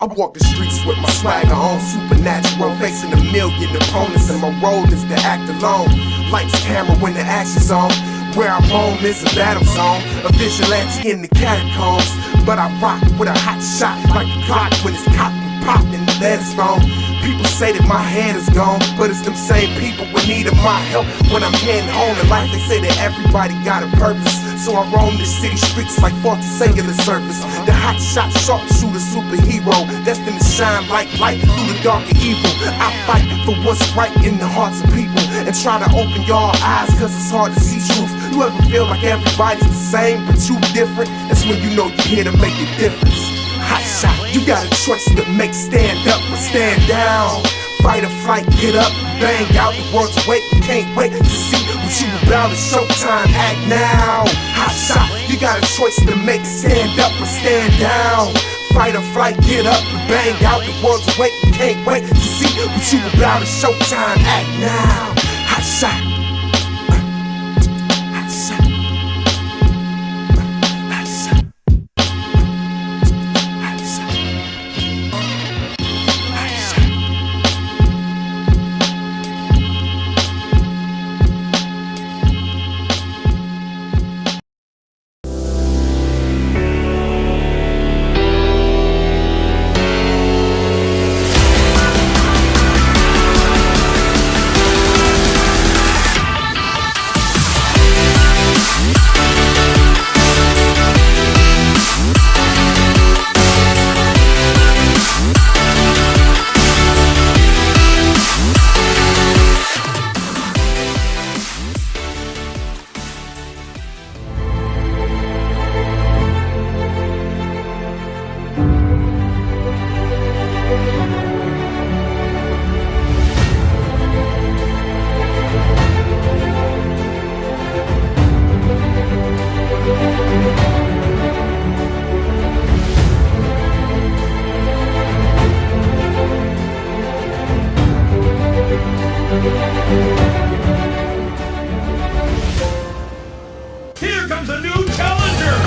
walk the streets with my swagger on, supernatural, facing a million opponents, and my role is to act alone. Lights, camera when the action's on. Where I roam is a battle zone, a vigilante in the catacombs. But I rock with a hot shot like a clock when it's cocked and popped and the lead is wrong. People say that my head is gone, but it's them same people in need of my help when I'm heading home in life. They say that everybody got a purpose, so I roam the city streets like faulty cellular service. The hot shot, sharpshooter, superhero, destined to shine like light through the dark and evil. I fight for what's right in the hearts of people and try to open y'all eyes, cause it's hard to see truth. You ever feel like everybody's the same but you different? That's when you know you're here to make a difference. Hot shot, you got a choice to make, stand up or stand down. Fight or flight, get up, bang out, the world's awake, can't wait to see what you about. It's showtime, act now. Hot shot, you got a choice to make, stand up or stand down. Fight or flight, get up and bang out, the world's awake, can't wait to see what you about. It's showtime, act now. Hot shot. Here comes a new challenger!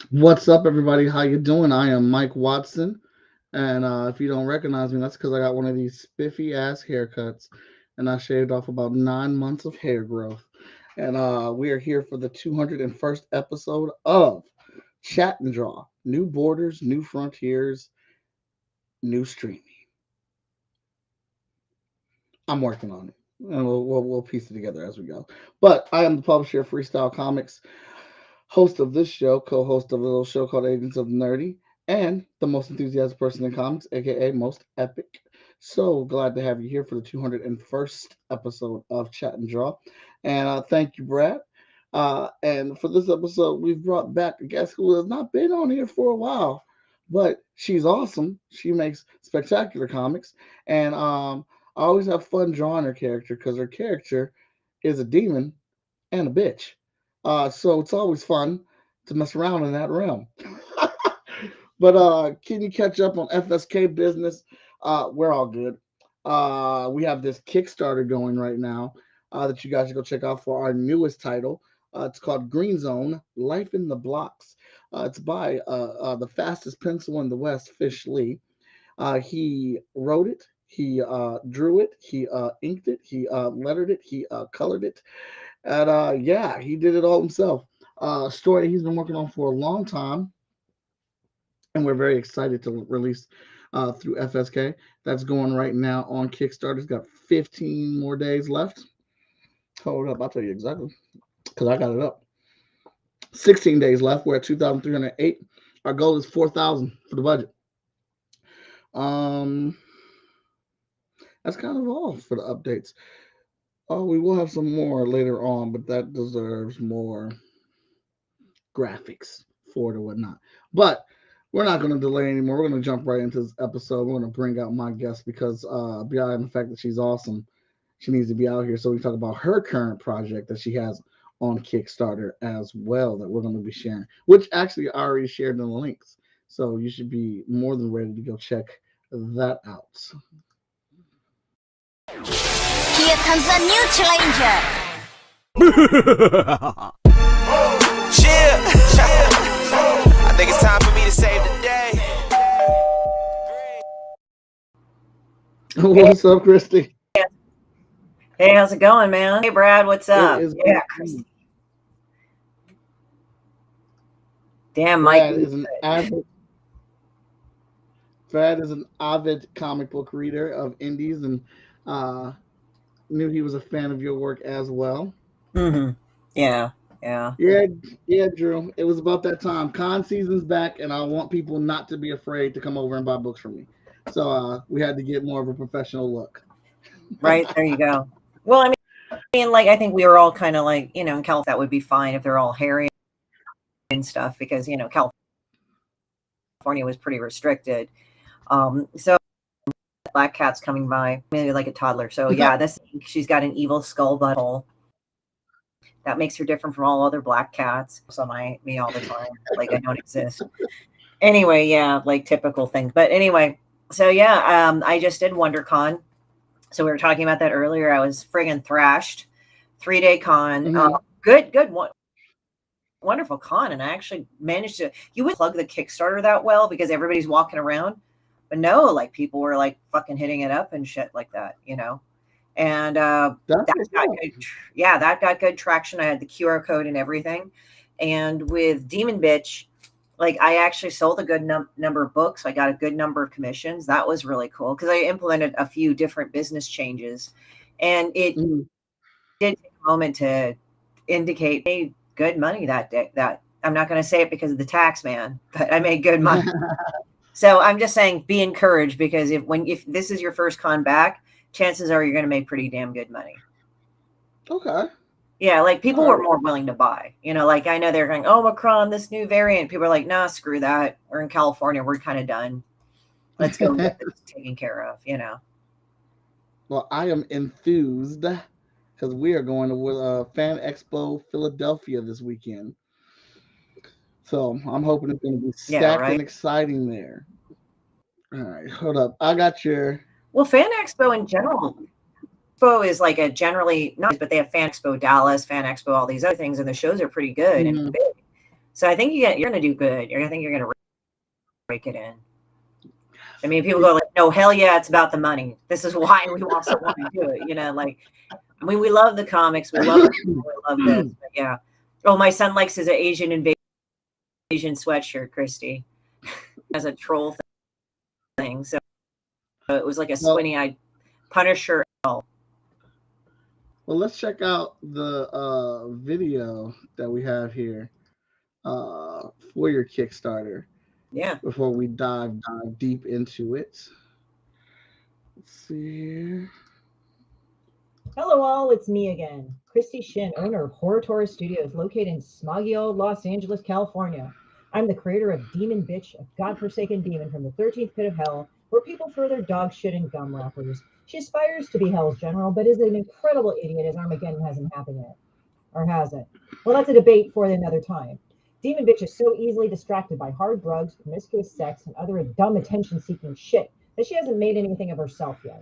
What's up, everybody? How you doing? I am Mike Watson, and if you don't recognize me, that's because I got one of these spiffy ass haircuts, and I shaved off about 9 months of hair growth. And we are here for the 201st episode of Chat and Draw: New Borders, New Frontiers, New Streaming. I'm working on it, and we'll piece it together as we go. But I am the publisher of Freestyle Comics, host of this show, co-host of a little show called Agents of Nerdy, and the most enthusiastic person in comics, aka Most Epic. So glad to have you here for the 201st episode of Chat and Draw. And thank you, Brad. And for this episode, we've brought back a guest who has not been on here for a while, but she's awesome. She makes spectacular comics, and I always have fun drawing her character because her character is a demon and a bitch. So it's always fun to mess around in that realm. But can you catch up on FSK business? We're all good. We have this Kickstarter going right now that you guys should go check out for our newest title. It's called Green Zone: Life in the Blocks. It's by the fastest pencil in the West, Fish Lee. He wrote it, he drew it, he inked it, he lettered it, he colored it. And yeah, he did it all himself. Story that he's been working on for a long time, and we're very excited to release through FSK. That's going right now on Kickstarter. It's got 15 more days left. Hold up, I'll tell you exactly, because I got it up. 16 days left. We're at 2,308. Our goal is 4,000 for the budget. And that's kind of all for the updates. Oh, we will have some more later on, but that deserves more graphics for it or whatnot. But we're not going to delay anymore. We're going to jump right into this episode. We're going to bring out my guest because beyond the fact that she's awesome, she needs to be out here so we can talk about her current project that she has on Kickstarter as well that we're going to be sharing, which actually I already shared in the links. So you should be more than ready to go check that out. Here comes a new challenger. Chill. I think it's time for me to save the day. What's up, Christy? Hey, how's it going, man? Hey, Brad, what's up? Yeah, Christy. Damn, Mike. Brad is an avid comic book reader of indies and knew he was a fan of your work as well. Mm-hmm. Yeah. Yeah, Drew. It was about that time. Con season's back, and I want people not to be afraid to come over and buy books from me. So we had to get more of a professional look. Right, there you go. Well, I mean, like, I think we were all kind of like, in California, that would be fine if they're all hairy and stuff because, California was pretty restricted. So black cat's coming by, maybe like a toddler. So yeah, she's got an evil skull butthole. That makes her different from all other black cats. So me all the time, like I don't exist. Anyway, yeah, like typical things. But anyway, so yeah, I just did WonderCon. So we were talking about that earlier. I was friggin' thrashed, 3-day con. Mm-hmm. Good, wonderful con. And I actually managed to. You would plug the Kickstarter that well because everybody's walking around, but no, like people were like fucking hitting it up and shit like that, And that got good. Yeah, that got good traction. I had the QR code and everything. And with Demon Bitch, like I actually sold a good number of books. I got a good number of commissions. That was really cool because I implemented a few different business changes. And it did take a moment to indicate I made good money that day. That I'm not going to say it because of the tax man, but I made good money. So I'm just saying be encouraged because if this is your first con back, chances are you're going to make pretty damn good money. Okay. Yeah, like people were more willing to buy. Like I know they're going, Omicron, this new variant. People are like, nah, screw that. We're in California. We're kind of done. Let's go get this taken care of, Well, I am enthused because we are going to Fan Expo Philadelphia this weekend. So I'm hoping it's going to be stacked and exciting there. All right, hold up. I got your... Well, Fan Expo in general, Expo is like a generally not, but they have Fan Expo Dallas, Fan Expo, all these other things, and the shows are pretty good and big. So I think you're going to do good. I think you're going to break it in. I mean, people go like, "No, hell yeah, it's about the money. This is why we also want to do it." Like, I mean, we love the comics, we love this, but yeah. Oh, my son likes his Asian invasion sweatshirt, Christy, as a troll thing. So it was like a squinty-eyed Punisher. Well, let's check out the video that we have here for your Kickstarter. Yeah. Before we dive deep into it. Let's see here. Hello all, it's me again, Christie Shinn, owner of Horror Tourist Studios located in smoggy old Los Angeles, California. I'm the creator of Demon Bitch, a godforsaken demon from the 13th pit of hell, where people throw their dog shit and gum wrappers. She aspires to be Hell's General, but is an incredible idiot as Armageddon hasn't happened yet. Or has it? Well, that's a debate for another time. Demon Bitch is so easily distracted by hard drugs, promiscuous sex, and other dumb attention-seeking shit that she hasn't made anything of herself yet.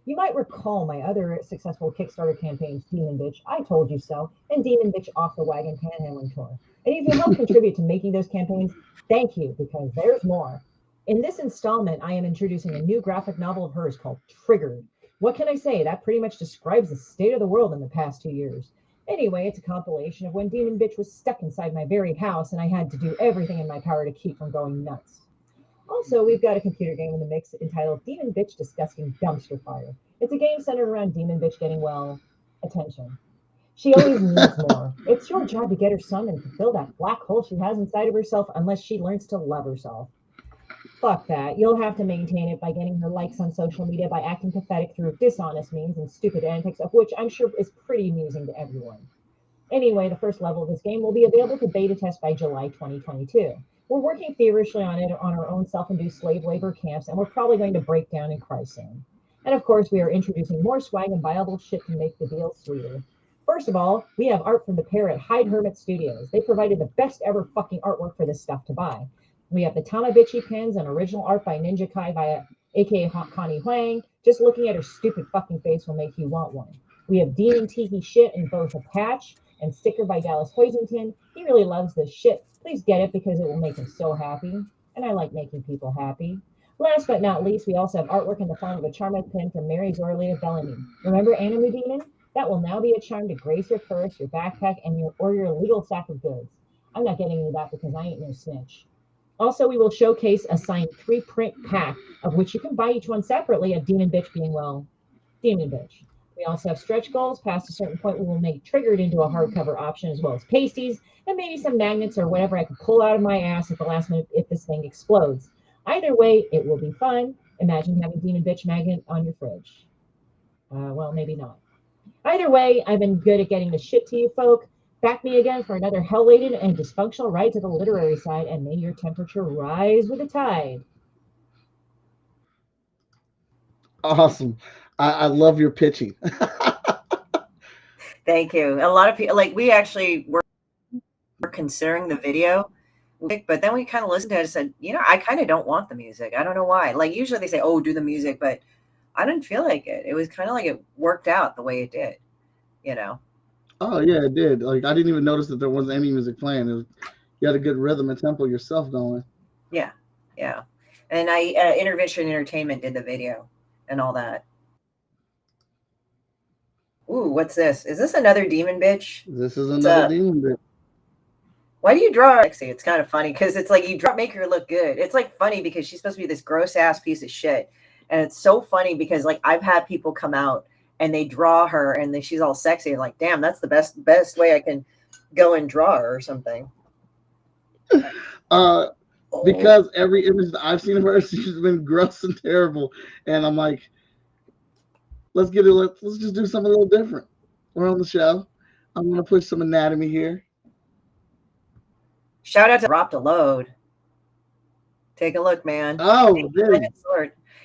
You might recall my other successful Kickstarter campaigns, Demon Bitch, I Told You So, and Demon Bitch Off the Wagon Panhandling Tour. And if you helped contribute to making those campaigns, thank you, because there's more. In this installment, I am introducing a new graphic novel of hers called Triggered. What can I say? That pretty much describes the state of the world in the past 2 years. Anyway, it's a compilation of when Demon Bitch was stuck inside my very house and I had to do everything in my power to keep from going nuts. Also, we've got a computer game in the mix entitled Demon Bitch Disgusting Dumpster Fire. It's a game centered around Demon Bitch getting, well, attention. She always needs more. It's your job to get her some and fulfill that black hole she has inside of herself unless she learns to love herself. fuck that. You'll have to maintain it by getting her likes on social media, by acting pathetic through dishonest means and stupid antics, of which I'm sure is pretty amusing to everyone. Anyway, the first level of this game will be available to beta test by July 2022. We're working feverishly on it on our own self-induced slave labor camps, and we're probably going to break down and cry soon. And of course, we are introducing more swag and viable shit to make the deal sweeter. First of all, we have art from the pair at Hyde Hermit Studios. They provided the best ever fucking artwork for this stuff to buy. We have the Tamabichi pins and original art by Ninja Kai by aka Connie Huang. Just looking at her stupid fucking face will make you want one. We have Demon Tiki shit in both a patch and sticker by Dallas Hoisington. He really loves this shit. Please get it because it will make him so happy. And I like making people happy. Last but not least, we also have artwork in the form of a charm pin from Mary Zorlita Bellamy. Remember Anime Demon? That will now be a charm to grace your purse, your backpack, and your legal sack of goods. I'm not getting into that because I ain't no snitch. Also, we will showcase a signed 3-print pack of which you can buy each one separately at Demon Bitch being, well, Demon Bitch. We also have stretch goals. Past a certain point, we will make triggered into a hardcover option as well as pasties and maybe some magnets or whatever I can pull out of my ass at the last minute if this thing explodes. Either way, it will be fun. Imagine having Demon Bitch magnet on your fridge. Well, maybe not. Either way, I've been good at getting the shit to you folk. Back me again for another hell-laden and dysfunctional ride to the literary side, and may your temperature rise with the tide. Awesome. I love your pitching. Thank you. A lot of people, like, we actually were considering the video, but then we kind of listened to it and said, you know, I kind of don't want the music. I don't know why. Like, usually they say, oh, do the music, but I didn't feel like it. It was kind of like it worked out the way it did, you know? Oh, yeah, it did. Like, I didn't even notice that there wasn't any music playing. You had a good rhythm and tempo yourself going. Yeah, yeah. And Intervention Entertainment did the video and all that. Ooh, what's this? Is this another Demon Bitch? This is another Demon Bitch. Why do you draw her? It's kind of funny because it's like you make her look good. It's like funny because she's supposed to be this gross ass piece of shit. And it's so funny because like I've had people come out and they draw her and she's all sexy and like, damn, that's the best way I can go and draw her or something. Because every image that I've seen of her, she's been gross and terrible. And I'm like, let's just do something a little different. We're on the show. I'm gonna push some anatomy here. Shout out to Dropped a Load. Take a look, man. Oh, dude.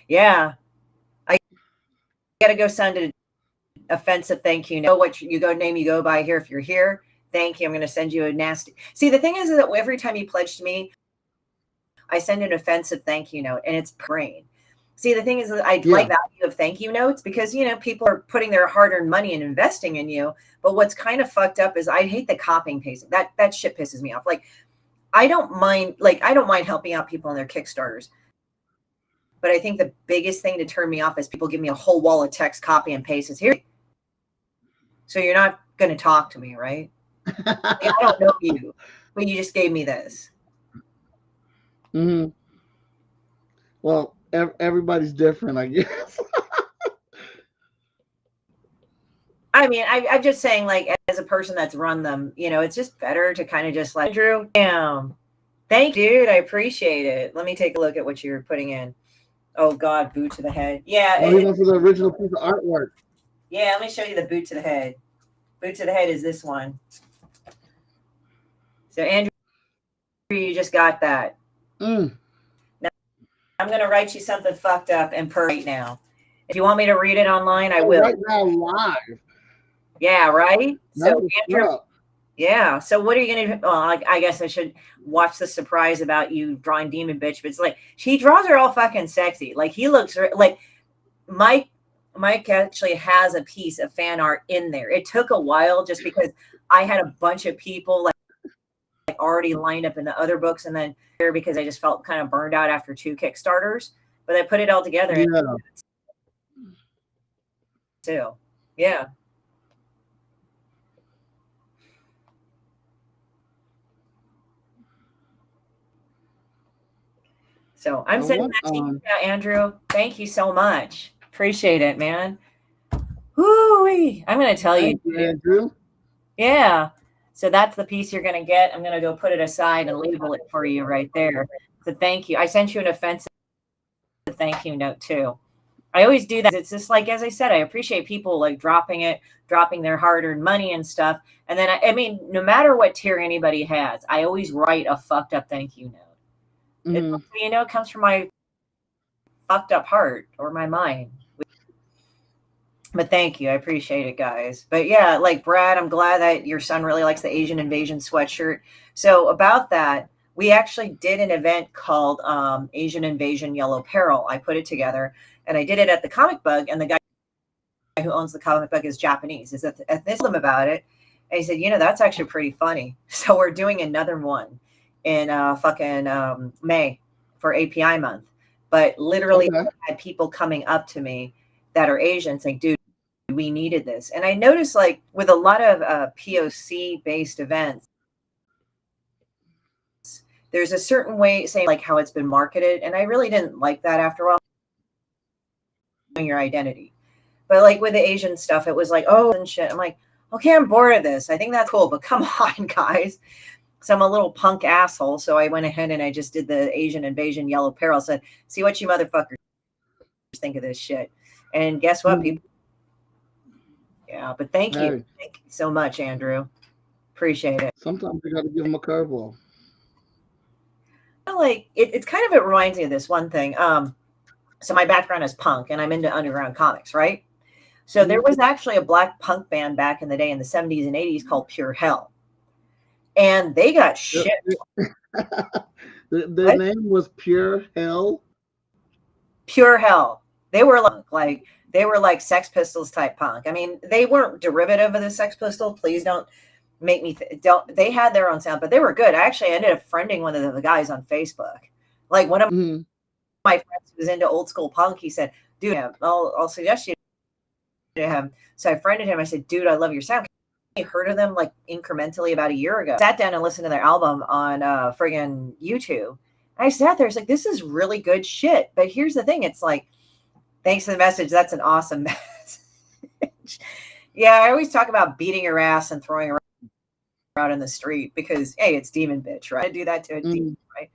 Yeah. I gotta go send an offensive thank you. Know what you go by here if you're here. Thank you. I'm gonna send you a nasty. See, the thing is that every time you pledge to me, I send an offensive thank you note, and it's brain. See, the thing is that I like value of thank you notes because, you know, people are putting their hard-earned money and investing in you. But what's kind of fucked up is I hate the copying pasting. That shit pisses me off. Like, I don't mind helping out people on their Kickstarters. But I think the biggest thing to turn me off is people give me a whole wall of text, copy and paste. It's here. So you're not going to talk to me, right? Like, I don't know you, but you just gave me this. Mm-hmm. Well, everybody's different, I guess. I mean, I'm just saying, like, as a person that's run them, you know, it's just better to kind of just like, Drew, damn. Thank you, dude. I appreciate it. Let me take a look at what you're putting in. Oh, God, boot to the head. Yeah. He went for the original piece of artwork. Yeah, let me show you the boot to the head. Boot to the head is this one. So, Andrew, you just got that. Now, I'm going to write you something fucked up and right now. If you want me to read it online, I will. Right now, live. Yeah, right? So, Andrew, yeah. So what are you going to do? Well, I guess I should watch the surprise about you drawing Demon Bitch. But it's like, he draws her all fucking sexy. Like, he looks like Mike actually has a piece of fan art in there. It took a while just because I had a bunch of people like already lined up in the other books. And then because I just felt kind of burned out after 2 Kickstarters. But I put it all together. Yeah. Too. Yeah. So I'm sending that to you, Andrew. Thank you so much. Appreciate it, man. Woo-wee. I'm going to tell you, Andrew. Yeah. So that's the piece you're going to get. I'm going to go put it aside and label it for you right there. So thank you. I sent you an offensive thank you note too. I always do that. It's just like, as I said, I appreciate people like dropping their hard-earned money and stuff. And then, I mean, no matter what tier anybody has, I always write a fucked up thank you note. It comes from my fucked up heart or my mind. But thank you. I appreciate it, guys. But yeah, like Brad, I'm glad that your son really likes the Asian Invasion sweatshirt. So about that, we actually did an event called Asian Invasion Yellow Peril. I put it together, and I did it at the Comic Bug, and the guy who owns the Comic Bug is Japanese. Is ethnicism about it, and he said, that's actually pretty funny. So we're doing another one in May for API month. But literally, I had people coming up to me that are Asian saying, dude, we needed this. And I noticed, like, with a lot of POC based events, there's a certain way, saying like how it's been marketed, and I really didn't like that after a while. Your identity, but like with the Asian stuff, it was like, oh, and shit. I'm like, okay, I'm bored of this. I think that's cool, but come on, guys. So I'm a little punk asshole. So I went ahead and I just did the Asian Invasion Yellow Peril. Said, see what you motherfuckers think of this shit. And guess what, people? Yeah, but thank you so much, Andrew. Appreciate it. Sometimes you got to give them a curveball. Like it's kind of, it reminds me of this one thing. So my background is punk, and I'm into underground comics, right? So there was actually a black punk band back in the day in the 70s and 80s called Pure Hell, and they got shit. Their name was Pure Hell. Pure Hell. They were like Sex Pistols type punk. I mean, they weren't derivative of the Sex Pistols. Please don't make me don't. They had their own sound, but they were good. I actually ended up friending one of the guys on Facebook. Like one of my friends who was into old school punk. He said, "Dude, I'll suggest you to him." So I friended him. I said, "Dude, I love your sound." I heard of them like incrementally about a year ago. Sat down and listened to their album on friggin' YouTube. I sat there. It's like, this is really good shit. But here's the thing. It's like, thanks for the message. That's an awesome message. Yeah, I always talk about beating your ass and throwing around in the street because, hey, it's demon bitch, right? I do that to a demon, right?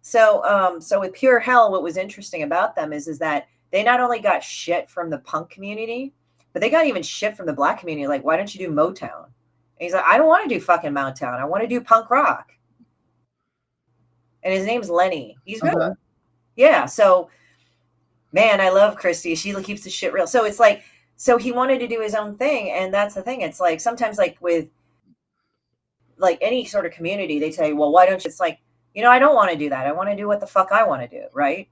So, so with Pure Hell, what was interesting about them is that they not only got shit from the punk community, but they got even shit from the black community. Like, why don't you do Motown? And he's like, I don't want to do fucking Motown. I want to do punk rock. And his name's Lenny. He's good. Yeah. So, man, I love Christie. She keeps the shit real. So it's like, so he wanted to do his own thing. And that's the thing. It's like, sometimes like with like any sort of community, they say, well, why don't you? It's like, I don't want to do that. I want to do what the fuck I want to do. Right.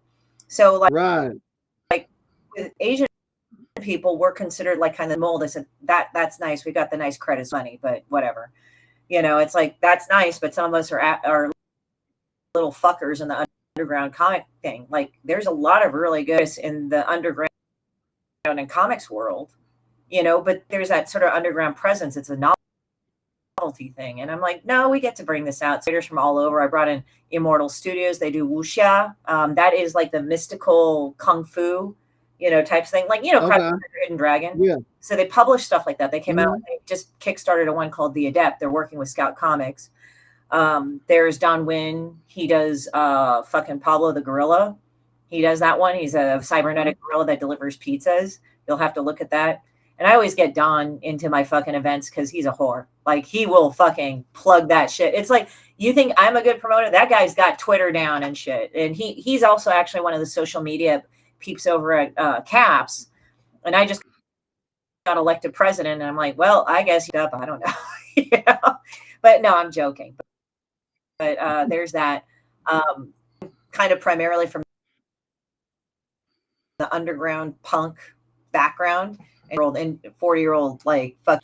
So like with Asian people, we're considered like kind of mold. I said, that's nice. We got the nice credits money, but whatever. It's like, that's nice. But some of us are little fuckers in the underground comic thing. Like there's a lot of really good in the underground and comics world, but there's that sort of underground presence. It's a novelty thing. And I'm like, no, we get to bring this out. Creators from all over. I brought in Immortal Studios. They do wuxia. That is like the mystical kung fu, types thing. Like, Hidden Dragon. Yeah. So they publish stuff like that. They came out, they just kickstarted a one called The Adept. They're working with Scout Comics. There's Don Wynn. He does fucking Pablo the Gorilla. He does that one. He's a cybernetic gorilla that delivers pizzas. You'll have to look at that. And I always get Don into my fucking events because he's a whore. Like he will fucking plug that shit. It's like, you think I'm a good promoter? That guy's got Twitter down and shit. And he's also actually one of the social media peeps over at Caps. And I just got elected president. And I'm like, well, I guess I don't know. But no, I'm joking. But there's that kind of primarily from the underground punk background and 40-year-old like fuck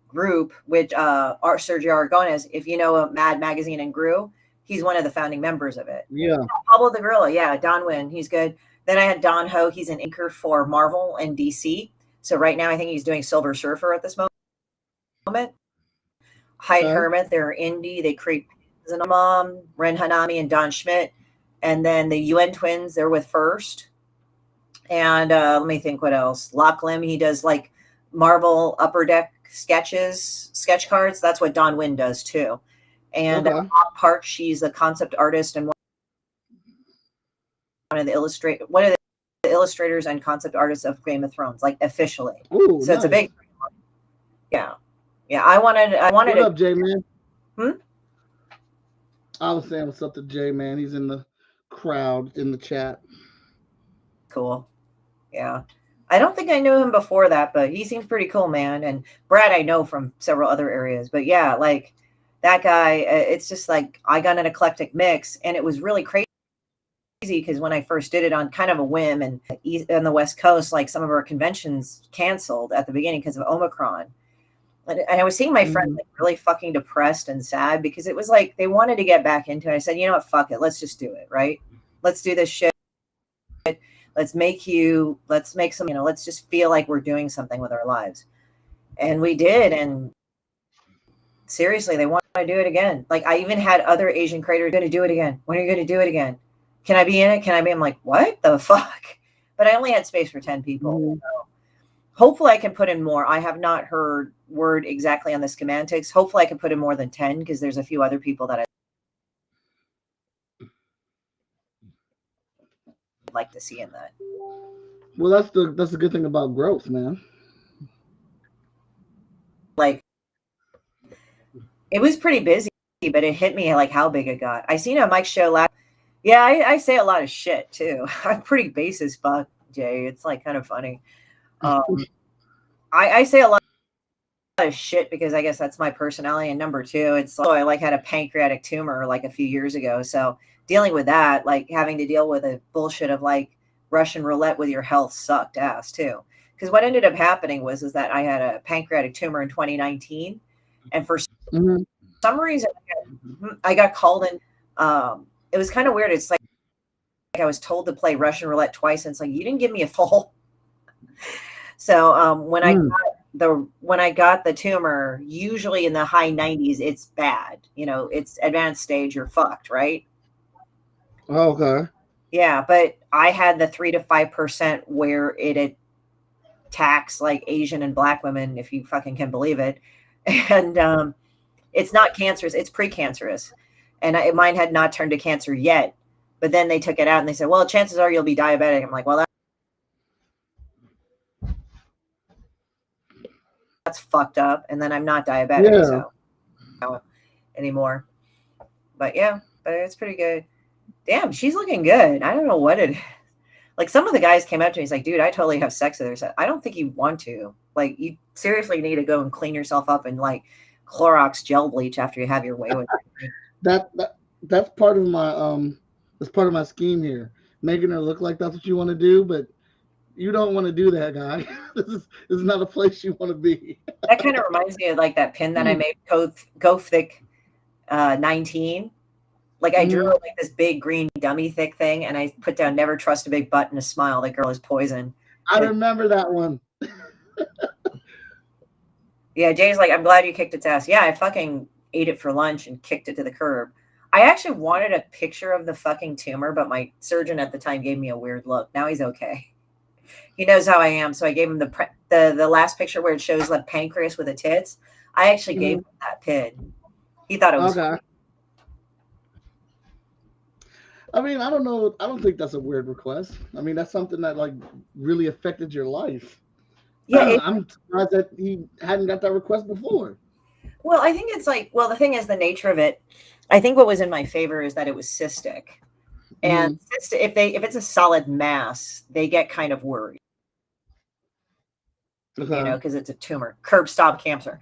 group, which our Sergio Aragones, if you know Mad Magazine and Gru, he's one of the founding members of it. Yeah. Pablo the Gorilla, yeah, Don Wynn, he's good. Then I had Don Ho, he's an inker for Marvel and DC. So right now I think he's doing Silver Surfer at this moment. Hyde Hermit, they're indie, they create Mom, Ren Hanami, and Don Schmidt. And then the UN twins, they're with First. And let me think what else. Lock Lim, he does like Marvel Upper Deck sketch cards. That's what Don Wynn does too. And Park, she's a concept artist and of the illustrators and concept artists of Game of Thrones, like officially. Ooh, so nice. it's a big, yeah. I wanted What up, J Man? Hmm? I was saying what's up to J Man. He's in the crowd in the chat. Cool. Yeah. I don't think I knew him before that, but he seems pretty cool, man. And Brad, I know from several other areas, but yeah, like that guy, it's just like I got an eclectic mix, and it was really crazy because when I first did it on kind of a whim, and on the West Coast, like some of our conventions canceled at the beginning because of Omicron. And I was seeing my friends like really fucking depressed and sad because it was like they wanted to get back into it. I said, you know what, fuck it, let's just do it, right? Let's do this shit. Let's make some, let's just feel like we're doing something with our lives. And we did. And seriously, they want to do it again. Like I even had other Asian creators going to do it again. When are you going to do it again? Can I be in it? I'm like, what the fuck? But I only had space for 10 people. So hopefully I can put in more. I have not heard word exactly on the schematics. Hopefully I can put in more than 10 because there's a few other people that I'd like to see in that. Well, that's the good thing about growth, man. Like it was pretty busy, but it hit me like how big it got. I seen a Mike's show last. Yeah, I say a lot of shit too. I'm pretty base as fuck, Jay. It's like kind of funny. I say a lot of shit because I guess that's my personality. And number two, it's like, I like had a pancreatic tumor like a few years ago. So dealing with that, like having to deal with a bullshit of like Russian roulette with your health sucked ass too. Because what ended up happening is that I had a pancreatic tumor in 2019. And for some reason, I got called in. It was kind of weird. It's like I was told to play Russian roulette twice. And it's like, you didn't give me a full. So when I got the tumor, usually in the high 90s, it's bad. It's advanced stage, you're fucked, right? Oh, okay. Yeah, but I had the 3 to 5% where it attacks like Asian and Black women, if you fucking can believe it. And it's not cancerous, it's precancerous. And mine had not turned to cancer yet. But then they took it out and they said, well, chances are you'll be diabetic. I'm like, well, that's fucked up. And then I'm not diabetic so anymore. But yeah, but it's pretty good. Damn, she's looking good. I don't know what it is. Like some of the guys came up to me. He's like, dude, I totally have sex with her. I said, I don't think you want to. Like you seriously need to go and clean yourself up and like Clorox gel bleach after you have your way with it. That's part of my scheme here. Making her look like that's what you want to do, but you don't want to do that, guy. This is not a place you want to be. That kind of reminds me of like that pin that I made, Go Thick 19. Like I drew like this big green dummy thick thing, and I put down "Never trust a big butt and a smile. That girl is poison." I remember that one. Yeah, Jay's like, I'm glad you kicked its ass. Yeah, I fucking ate it for lunch and kicked it to the curb. I actually wanted a picture of the fucking tumor, but my surgeon at the time gave me a weird look. Now he's okay. He knows how I am, so I gave him the last picture where it shows like pancreas with the tits. I actually gave him that pin. He thought it was okay. I mean, I don't know. I don't think that's a weird request. I mean, that's something that like really affected your life. Yeah, I'm surprised that he hadn't got that request before. Well, I think it's like, the thing is the nature of it. I think what was in my favor is that it was cystic, and if it's a solid mass, they get kind of worried, because it's a tumor, curb stop cancer.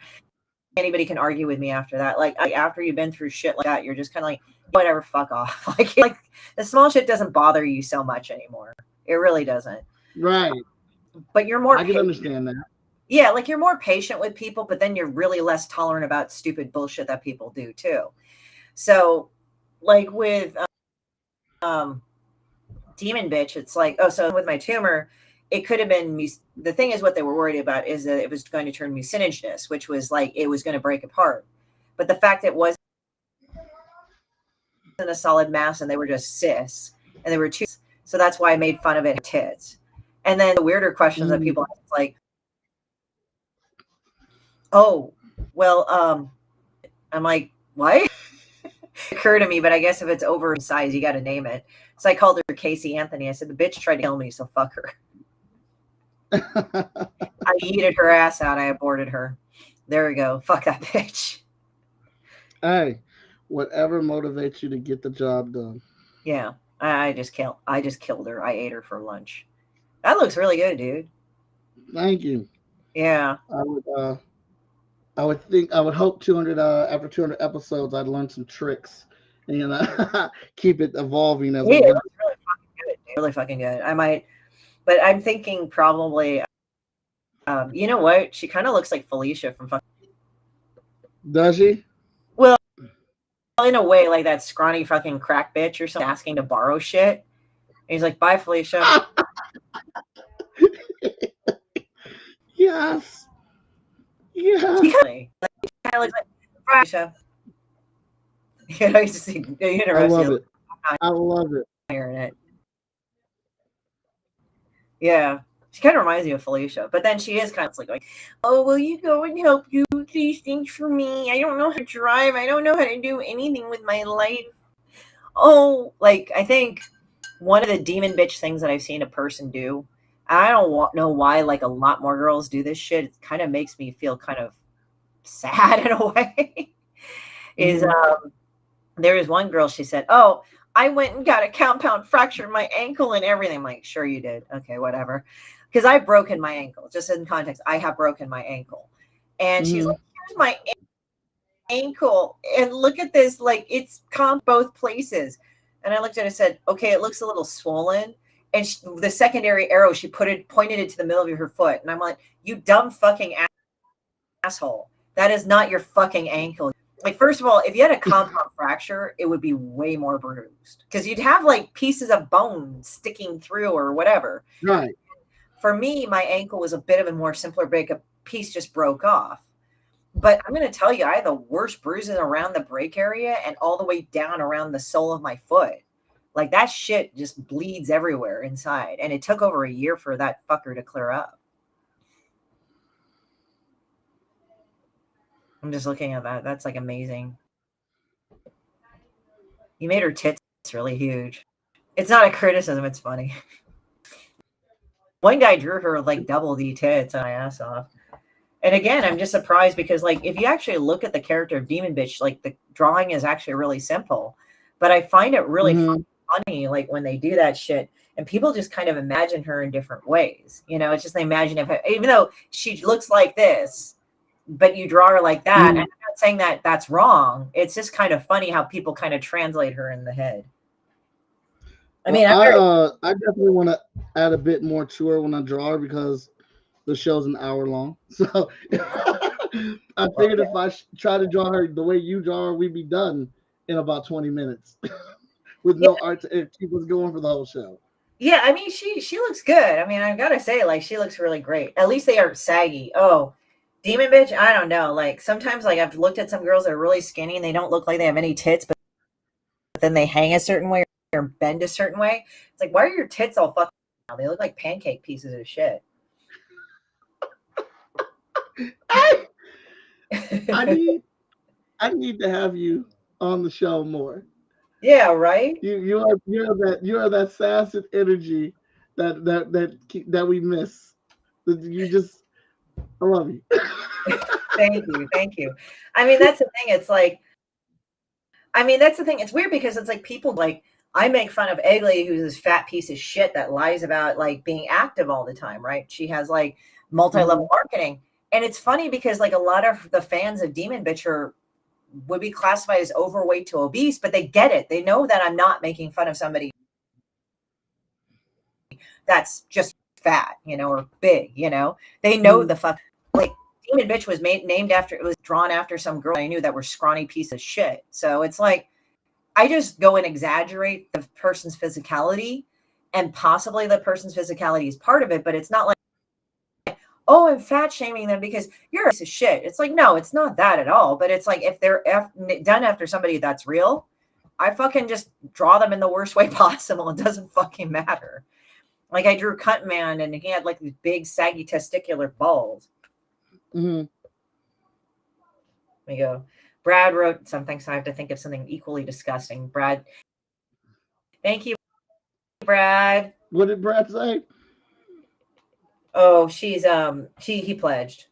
Anybody can argue with me after that. Like after you've been through shit like that, you're just kind of like, whatever, fuck off. Like the small shit doesn't bother you so much anymore. It really doesn't. Right. But you're more. I can understand that. Yeah, like you're more patient with people, but then you're really less tolerant about stupid bullshit that people do too. So, like with Demon Bitch, it's like, so with my tumor, it could have been. The thing is, what they were worried about is that it was going to turn mucinogenous, which was like it was going to break apart. But the fact that it wasn't a solid mass and they were just cis, and they were two, so that's why I made fun of it. Tits. And then the weirder questions that people ask, like, oh, well, I'm like, what? It occurred to me, but I guess if it's oversized, you got to name it. So I called her Casey Anthony. I said, the bitch tried to kill me, so fuck her. I yeeted her ass out. I aborted her. There we go. Fuck that bitch. Hey, whatever motivates you to get the job done. Yeah, I just killed her. I ate her for lunch. That looks really good, dude. Thank you. Yeah. I would hope 200 after 200 episodes I'd learn some tricks and keep it evolving as we It go. looks really fucking good. Dude. Really fucking good. I might, but I'm thinking probably. You know what? She kind of looks like Felicia from fucking. Does she? Well, in a way, like that scrawny fucking crack bitch or something asking to borrow shit. And he's like, "Bye, Felicia." Yes. Yeah. She kind of looks like Felicia. You know, you just see I love it. I love it. hearing it. Yeah. She kind of reminds me of Felicia, but then she is kind of like, "Oh, will you go and help do these things for me? I don't know how to drive. I don't know how to do anything with my life." Oh, like I think one of the demon bitch things that I've seen a person do, I don't know why, like a lot more girls do this shit. It kind of makes me feel kind of sad in a way. Is there was one girl, she said, "Oh, I went and got a compound fracture in my ankle and everything." I'm like, "Sure you did. Okay, whatever." Because I've broken my ankle. Just in context, I have broken my ankle. And she's like, "Here's my ankle. And look at this. Like, it's comp both places." And I looked at it and said, "Okay, it looks a little swollen." And the secondary arrow, she pointed it to the middle of her foot. And I'm like, "You dumb fucking asshole. That is not your fucking ankle." Like, first of all, if you had a compound fracture, it would be way more bruised because you'd have like pieces of bone sticking through or whatever. Right. For me, my ankle was a bit of a more simpler break. A piece just broke off. But I'm going to tell you, I had the worst bruises around the break area and all the way down around the sole of my foot. Like, that shit just bleeds everywhere inside. And it took over a year for that fucker to clear up. I'm just looking at that. That's like amazing. You made her tits really huge. It's not a criticism. It's funny. One guy drew her like double D tits and my ass off. And again, I'm just surprised because, like, if you actually look at the character of Demon Bitch, like, the drawing is actually really simple. But I find it really funny, like, when they do that shit. And people just kind of imagine her in different ways. You know, it's just they imagine even though she looks like this, but you draw her like that. And I'm not saying that that's wrong. It's just kind of funny how people kind of translate her in the head. I mean, I definitely want to add a bit more to her when I draw her because the show's an hour long. So I figured if I try to draw her the way you draw her, we'd be done in about 20 minutes with no art to keep us going for the whole show. Yeah, I mean, she looks good. I mean, I've got to say, like, she looks really great. At least they aren't saggy. Oh, Demon Bitch, I don't know. Like, sometimes, like, I've looked at some girls that are really skinny and they don't look like they have any tits, but then they hang a certain way or bend a certain way. It's like, why are your tits all fucking now? They look like pancake pieces of shit. I need to have you on the show more. Yeah, right. You are that sassy energy that we miss. You just, I love you. Thank you. I mean, that's the thing. It's like, I mean, that's the thing. It's weird because it's like people like I make fun of Egley, who's this fat piece of shit that lies about like being active all the time, right? She has like multi-level marketing. And it's funny because like a lot of the fans of Demon Bitch would be classified as overweight to obese, but they get it. They know that I'm not making fun of somebody that's just fat, you know, or big, you know. They know the fuck. Like Demon Bitch was named after, it was drawn after some girl I knew that were scrawny piece of shit. So it's like I just go and exaggerate the person's physicality, and possibly the person's physicality is part of it, but it's not like, oh, I'm fat shaming them because you're a piece of shit. It's like, no, it's not that at all. But it's like if they're done after somebody that's real, I fucking just draw them in the worst way possible. It doesn't fucking matter. Like I drew Cunt Man and he had like these big saggy testicular balls. Mm-hmm. There you go. Brad wrote something, so I have to think of something equally disgusting. Brad, thank you Brad. What did Brad say? Oh, he pledged.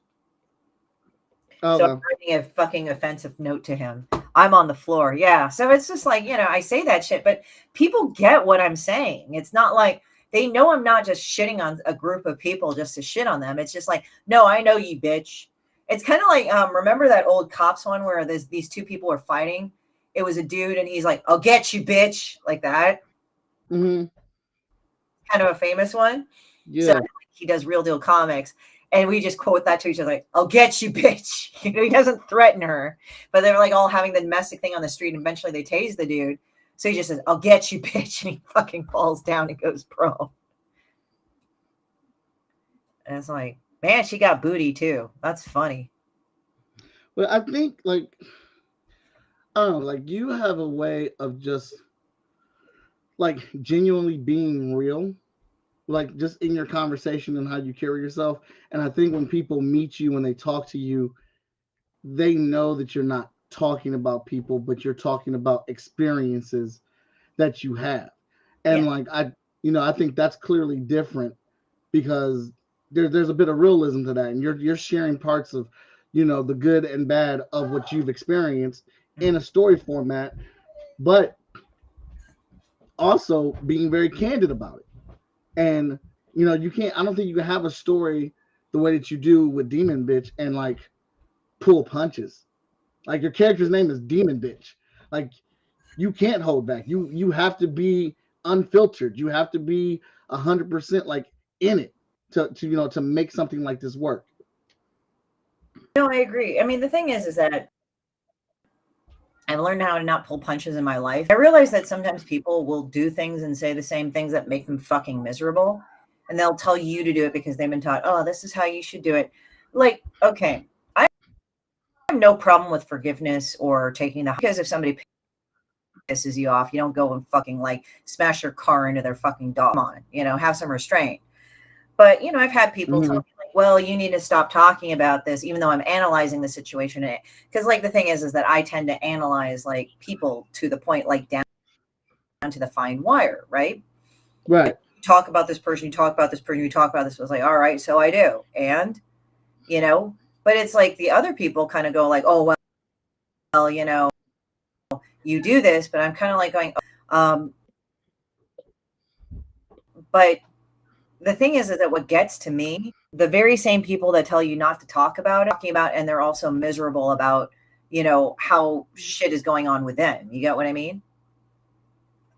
Oh, So I'm writing a fucking offensive note to him. I'm on the floor. Yeah. So it's just like, I say that shit, but people get what I'm saying. It's not like they know I'm not just shitting on a group of people just to shit on them. It's just like, no, I know you, bitch. It's kind of like, remember that old Cops one where these two people were fighting? It was a dude and he's like, I'll get you, bitch. Like that. Mm-hmm. Kind of a famous one. Yeah. So he does Real Deal Comics. And we just quote that to each other, like, I'll get you, bitch. He doesn't threaten her. But they're like all having the domestic thing on the street. And eventually they tase the dude. So he just says, I'll get you, bitch. And he fucking falls down and goes pro. And it's like, man, she got booty too. That's funny. But I think, like, I don't know, like, you have a way of just, like, genuinely being real. Like, just in your conversation and how you carry yourself. And I think when people meet you, when they talk to you, they know that you're not talking about people, but you're talking about experiences that you have. And like, I think that's clearly different because there's a bit of realism to that. And you're sharing parts of, the good and bad of what you've experienced in a story format, but also being very candid about it. And I don't think you can have a story the way that you do with Demon Bitch and like pull punches. Like, your character's name is Demon Bitch. Like, you can't hold back. You have to be unfiltered. You have to be 100% like in it to make something like this work. No, I agree. I mean, the thing is that I've learned how to not pull punches in my life. I realize that sometimes people will do things and say the same things that make them fucking miserable. And they'll tell you to do it because they've been taught, oh, this is how you should do it. Like, okay, I have no problem with forgiveness or taking because if somebody pisses you off, you don't go and fucking like smash your car into their fucking dog. Come on, have some restraint. But, I've had people tell me like, well, you need to stop talking about this, even though I'm analyzing the situation. Because like the thing is that I tend to analyze like people to the point, like down to the fine wire, right? Right. You talk about this person, you talk about this person, you talk about this. I was like, all right, so I do. And, but it's like the other people kind of go like, oh, well, you do this, but I'm kind of like going, but the thing is that what gets to me, the very same people that tell you not to talk about it, talking about, and they're also miserable about, how shit is going on with them. You get what I mean?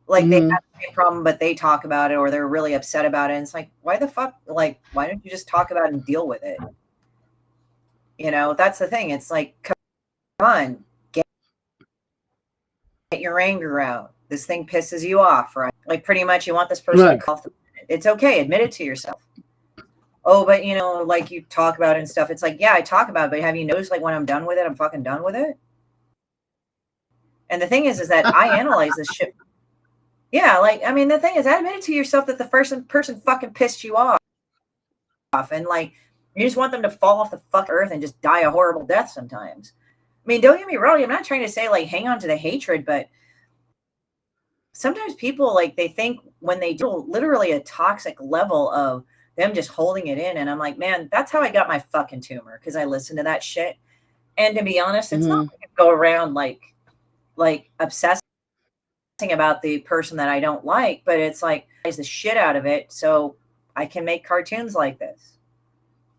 Like they have the same problem, but they talk about it or they're really upset about it. And it's like, why the fuck? Like, why don't you just talk about it and deal with it? That's the thing. It's like, come on, get your anger out. This thing pisses you off, right? Like pretty much you want this person to call. It's okay. Admit it to yourself. Oh, but like you talk about it and stuff. It's like, yeah, I talk about it, but have you noticed like when I'm done with it, I'm fucking done with it? And the thing is that I analyze this shit. Yeah, like, I mean, the thing is, admit it to yourself that the person fucking pissed you off. And like, you just want them to fall off the fuck earth and just die a horrible death sometimes. I mean, don't get me wrong. I'm not trying to say like, hang on to the hatred, but sometimes people like, they think when they do literally a toxic level of them just holding it in. And I'm like, man, that's how I got my fucking tumor. Cause I listen to that shit. And to be honest, it's not like I go around like obsessing about the person that I don't like, but it's like, I the shit out of it. So I can make cartoons like this.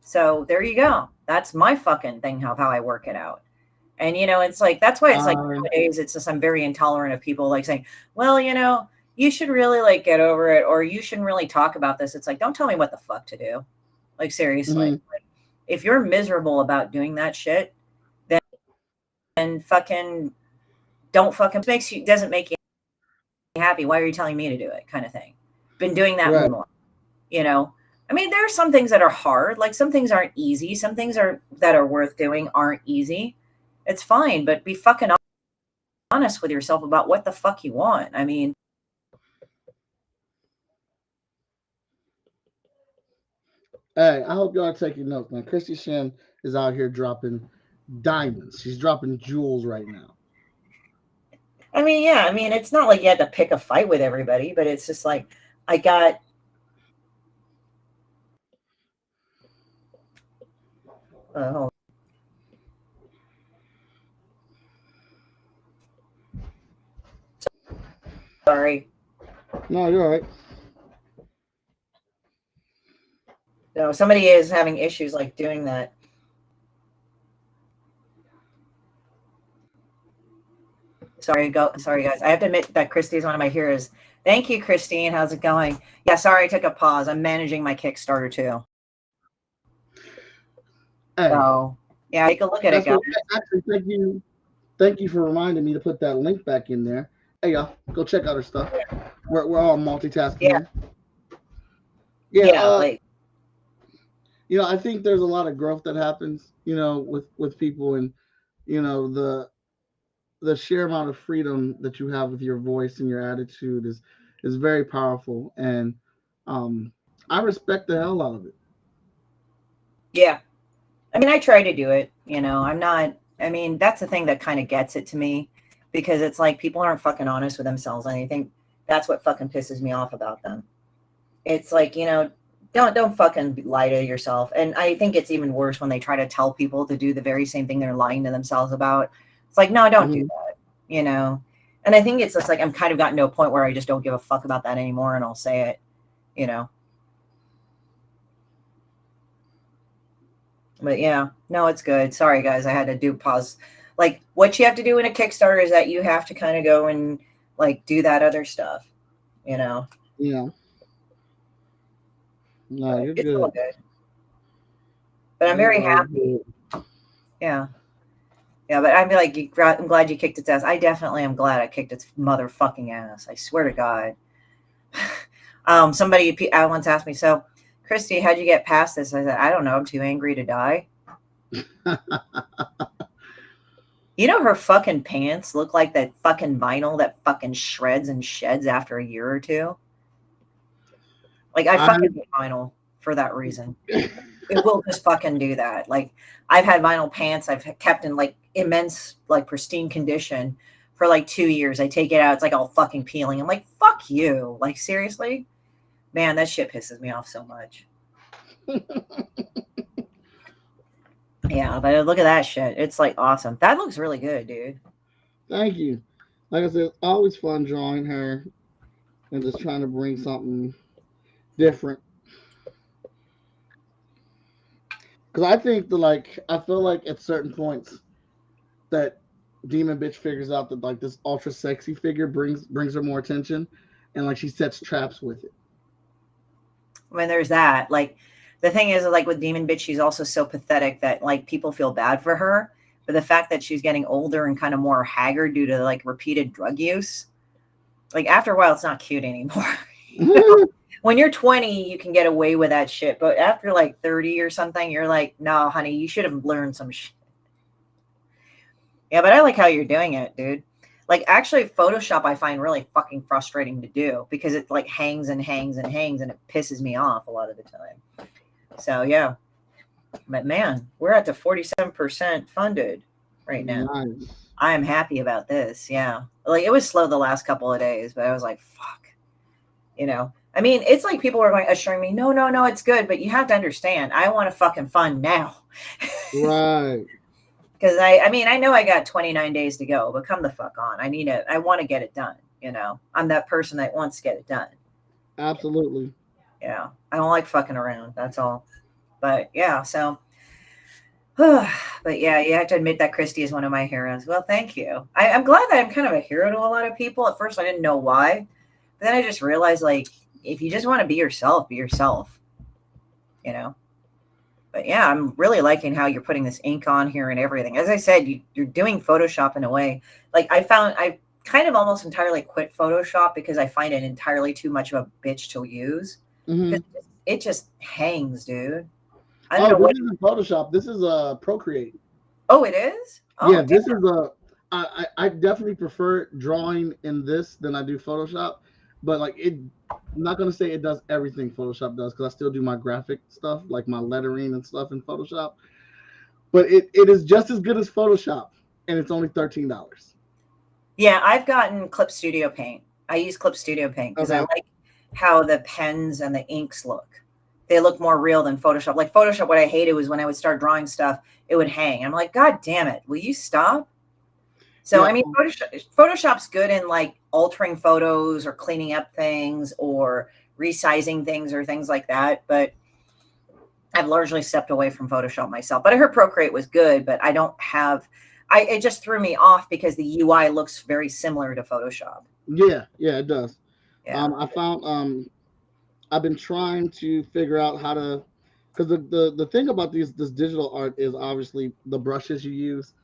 So there you go. That's my fucking thing, how I work it out. And, it's like, that's why it's like nowadays, it's just, I'm very intolerant of people like saying, well, you should really like get over it, or you shouldn't really talk about this. It's like, don't tell me what the fuck to do. Like, seriously, like, if you're miserable about doing that shit, then fucking don't fucking doesn't make you happy. Why are you telling me to do it? Kind of thing. Been doing that more, I mean, there are some things that are hard. Like some things aren't easy. Some things that are worth doing aren't easy. It's fine, but be fucking honest with yourself about what the fuck you want. I mean, hey, I hope y'all are taking notes, man. Christie Shinn is out here dropping diamonds. She's dropping jewels right now. I mean, yeah. I mean, it's not like you had to pick a fight with everybody, but it's just like, I got hold sorry. No, you're all right. No, somebody is having issues like doing that. Sorry, guys. I have to admit that Christy is one of my heroes. Thank you, Christine. How's it going? Yeah, sorry I took a pause. I'm managing my Kickstarter too. Hey, So yeah, take a look at it, guys. Actually, thank you for reminding me to put that link back in there. Hey, y'all, go check out her stuff. We're all multitasking here. Yeah, like, you know, I think there's a lot of growth that happens, you know, with people, and you know, the sheer amount of freedom that you have with your voice and your attitude is very powerful, and I respect the hell out of it. Yeah. I mean, I try to do it, you know. I mean, that's the thing that kind of gets it to me, because it's like people aren't fucking honest with themselves, and I think that's what fucking pisses me off about them. It's like, you know, don't fucking lie to yourself. And I think it's even worse when they try to tell people to do the very same thing they're lying to themselves about. It's like, no, don't do that, you know. And I think it's just like I'm kind of gotten to a point where I just don't give a fuck about that anymore, and I'll say it, you know. But yeah, no, it's good. Sorry, guys, I had to do pause. Like, what you have to do in a Kickstarter is that you have to kind of go and like do that other stuff, you know. Yeah. No, you're It's good. all good. But I'm very happy. Yeah. Yeah, but I'm like, I'm glad you kicked its ass. I definitely am glad I kicked its motherfucking ass. I swear to God. Somebody once asked me, so, Christy, how'd you get past this? I said, I don't know. I'm too angry to die. You know, her fucking pants look like that fucking vinyl that fucking shreds and sheds after a year or two. Like, I fucking hate vinyl for that reason. It will just fucking do that. Like, I've had vinyl pants I've kept in like immense, like pristine condition for like 2 years. I take it out, it's like all fucking peeling. I'm like, fuck you. Like, seriously? Man, that shit pisses me off so much. Yeah, but look at that shit. It's like awesome. That looks really good, dude. Thank you. Like I said, it's always fun drawing her and just trying to bring something different. Because I think I feel like at certain points that Demon Bitch figures out that like this ultra sexy figure brings her more attention, and like she sets traps with it. I mean, there's that. Like, the thing is, like with Demon Bitch, she's also so pathetic that like people feel bad for her. But the fact that she's getting older and kind of more haggard due to like repeated drug use, like after a while, it's not cute anymore. You know? When you're 20, you can get away with that shit. But after like 30 or something, you're like, no, honey, you should have learned some shit. Yeah, but I like how you're doing it, dude. Like, actually, Photoshop I find really fucking frustrating to do because it like hangs and hangs and hangs, and it pisses me off a lot of the time. So yeah, but man, we're at the 47% funded right now. Nice. I am happy about this. Yeah, like it was slow the last couple of days, but I was like, fuck, you know. I mean, it's like people were going assuring me, no, it's good, but you have to understand, I want to fucking fund now. Right. Because I mean, I know I got 29 days to go, but come the fuck on. I want to get it done. You know, I'm that person that wants to get it done. Absolutely. Yeah. I don't like fucking around. That's all. But yeah, so, but yeah, you have to admit that Christy is one of my heroes. Well, thank you. I'm glad that I'm kind of a hero to a lot of people. At first, I didn't know why. But then I just realized, like, if you just want to be yourself, you know? But yeah, I'm really liking how you're putting this ink on here and everything. As I said, you're doing Photoshop in a way. Like I kind of almost entirely quit Photoshop because I find it entirely too much of a bitch to use. Mm-hmm. It just hangs, dude. I don't know this what isn't Photoshop. This is Procreate. Oh, it is? Oh, yeah, this is I definitely prefer drawing in this than I do Photoshop. But like I'm not gonna say it does everything Photoshop does because I still do my graphic stuff, like my lettering and stuff in Photoshop. But it is just as good as Photoshop, and it's only $13. Yeah, I've gotten Clip Studio Paint. I use Clip Studio Paint because I like how the pens and the inks look. They look more real than Photoshop. Like Photoshop, what I hated was when I would start drawing stuff, it would hang. I'm like, God damn it, will you stop? So, Yeah. I mean, Photoshop's good in like altering photos or cleaning up things or resizing things or things like that. But I've largely stepped away from Photoshop myself. But I heard Procreate was good, but I don't have, it just threw me off because the UI looks very similar to Photoshop. Yeah, it does. Yeah. I found I've been trying to figure out how to, because the thing about this digital art is obviously the brushes you use,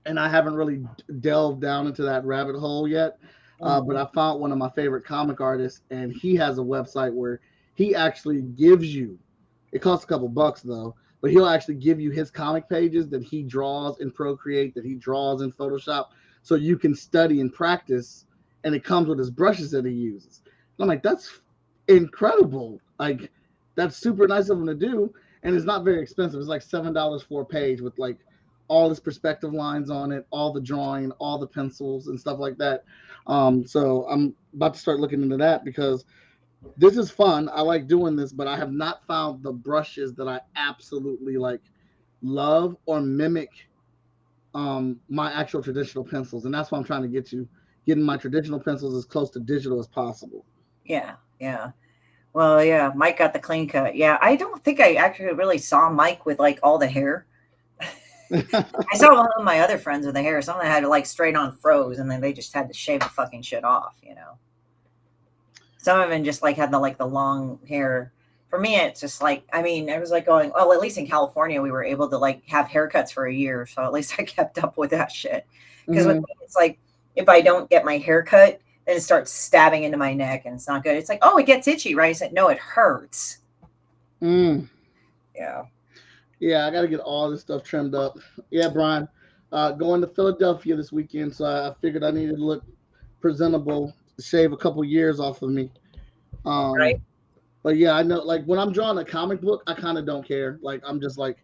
and I haven't really delved down into that rabbit hole yet. But I found one of my favorite comic artists, and he has a website where he actually gives you. It costs a couple bucks though, but he'll actually give you his comic pages that he draws in Procreate, that he draws in Photoshop, so you can study and practice. And it comes with his brushes that he uses. And I'm like, that's incredible. Like, that's super nice of him to do, and it's not very expensive. It's like $7 for a page with like all his perspective lines on it, all the drawing, all the pencils and stuff like that. So I'm about to start looking into that because this is fun. I like doing this, but I have not found the brushes that I absolutely like love or mimic my actual traditional pencils, and that's what I'm trying to get to, getting my traditional pencils as close to digital as possible. Yeah. Well, yeah, Mike got the clean cut. Yeah, I don't think I actually really saw Mike with like all the hair. I saw one of my other friends with the hair. Some of them had like straight on froze, and then they just had to shave the fucking shit off. Some of them just like had the long hair. For me, it's just like, I mean, I was like going, oh, at least in California, we were able to like have haircuts for a year. So at least I kept up with that shit. Because with me, it's like, if I don't get my hair cut, then it starts stabbing into my neck and it's not good. It's like, oh, it gets itchy, right? I said, no, it hurts. Yeah. Yeah, I got to get all this stuff trimmed up. Yeah, Brian, going to Philadelphia this weekend, so I figured I needed to look presentable, shave a couple years off of me. Right. But yeah, I know, like when I'm drawing a comic book, I kind of don't care. Like I'm just like,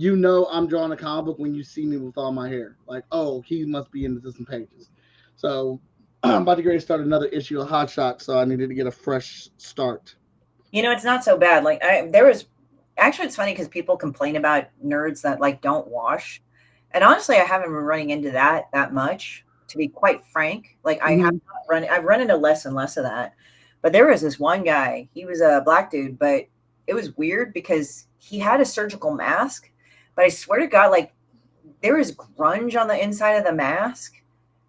I'm drawing a comic book when you see me with all my hair. Like, oh, he must be into some pages. So I'm about to get to start another issue of Hot Shot, so I needed to get a fresh start. It's not so bad. Like there was actually, it's funny because people complain about nerds that like don't wash, and honestly, I haven't been running into that much. To be quite frank, like I have not I've run into less and less of that. But there was this one guy. He was a black dude, but it was weird because he had a surgical mask. But I swear to God, like there was grunge on the inside of the mask.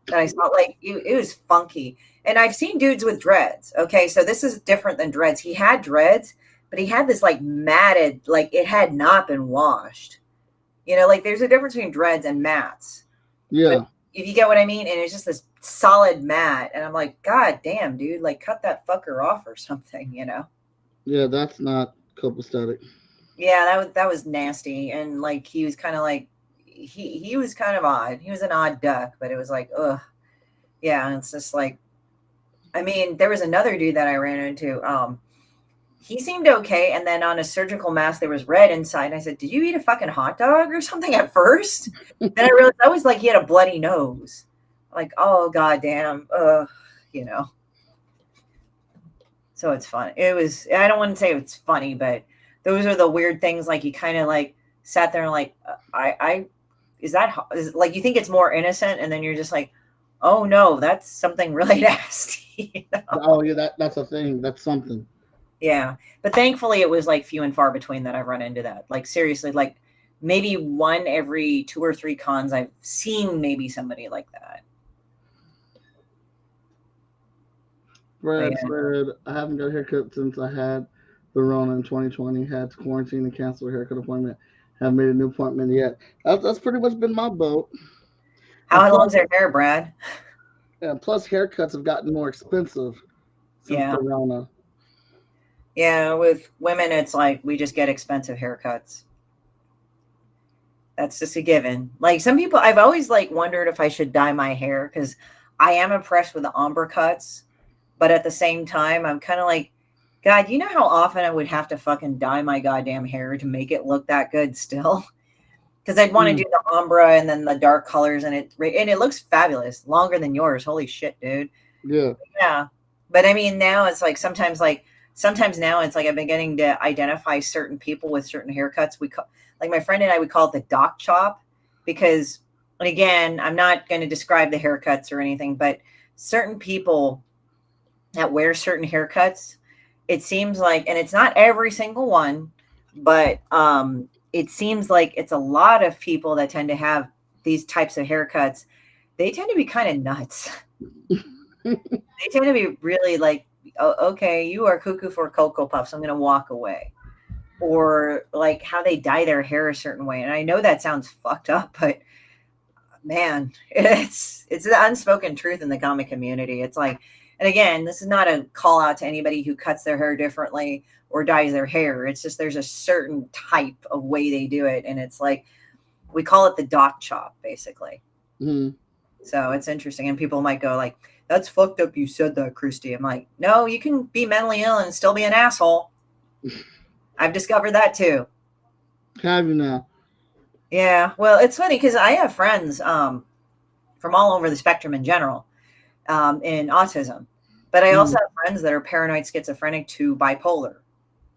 And I saw like it was funky. And I've seen dudes with dreads. Okay, so this is different than dreads. He had dreads, but he had this like matted, like it had not been washed. Like there's a difference between dreads and mats. Yeah. But if you get what I mean, and it's just this solid mat, and I'm like, God damn, dude, like cut that fucker off or something, Yeah, that's not copacetic. Yeah, that was nasty, and like he was kind of like he was kind of odd. He was an odd duck, but it was like, ugh, yeah. It's just like, I mean, there was another dude that I ran into. He seemed okay, and then on a surgical mask there was red inside. And I said, "Did you eat a fucking hot dog or something?" At first, then I realized I was like, he had a bloody nose. Like, oh goddamn, So it's fun. It was. I don't want to say it's funny, but those are the weird things. Like you kind of like sat there and like, is like you think it's more innocent, and then you're just like, oh no, that's something really nasty. Oh yeah, that's a thing. That's something. Yeah, but thankfully it was like few and far between that I've run into that. Like seriously, like maybe one every 2 or 3 cons I've seen maybe somebody like that. Brad said, I haven't got a haircut since I had the Rona in 2020. Had to quarantine and cancel a haircut appointment. Haven't made a new appointment yet. That's pretty much been my boat. How long's their hair, Brad? Yeah, plus haircuts have gotten more expensive since the Rona. Yeah, with women, it's like we just get expensive haircuts. That's just a given. Like some people, I've always like wondered if I should dye my hair because I am impressed with the ombre cuts, but at the same time, I'm kind of like, God, you know how often I would have to fucking dye my goddamn hair to make it look that good still? Because I'd want to do the ombre and then the dark colors, and it looks fabulous, longer than yours. Holy shit, dude. Yeah. Yeah. But I mean, now it's like sometimes now it's like I'm beginning to identify certain people with certain haircuts. We call, like my friend and I, we call it the doc chop because, and again, I'm not going to describe the haircuts or anything, but certain people that wear certain haircuts, it seems like, and it's not every single one, but it seems like it's a lot of people that tend to have these types of haircuts. They tend to be kind of nuts. They tend to be really like, oh, okay, you are cuckoo for Cocoa Puffs. I'm going to walk away. Or like how they dye their hair a certain way. And I know that sounds fucked up, but man, it's the unspoken truth in the comic community. It's like, and again, this is not a call out to anybody who cuts their hair differently or dyes their hair. It's just there's a certain type of way they do it. And it's like, we call it the doc chop, basically. Mm-hmm. So it's interesting. And people might go like, that's fucked up you said that, Christy. I'm like, no, you can be mentally ill and still be an asshole. I've discovered that too. Have you now? Yeah. Well, it's funny because I have friends from all over the spectrum in general in autism. But I also have friends that are paranoid schizophrenic to bipolar.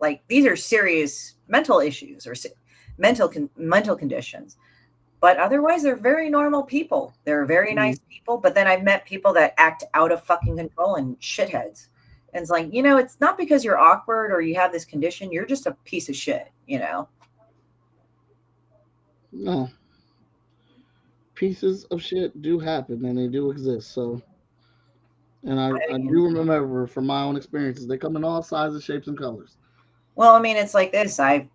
Like these are serious mental issues or mental conditions. But otherwise, they're very normal people. They're very nice people. But then I've met people that act out of fucking control and shitheads. And it's like, it's not because you're awkward or you have this condition. You're just a piece of shit, No. Pieces of shit do happen and they do exist. So, and I do remember from my own experiences, they come in all sizes, shapes, and colors. Well, I mean, it's like this. I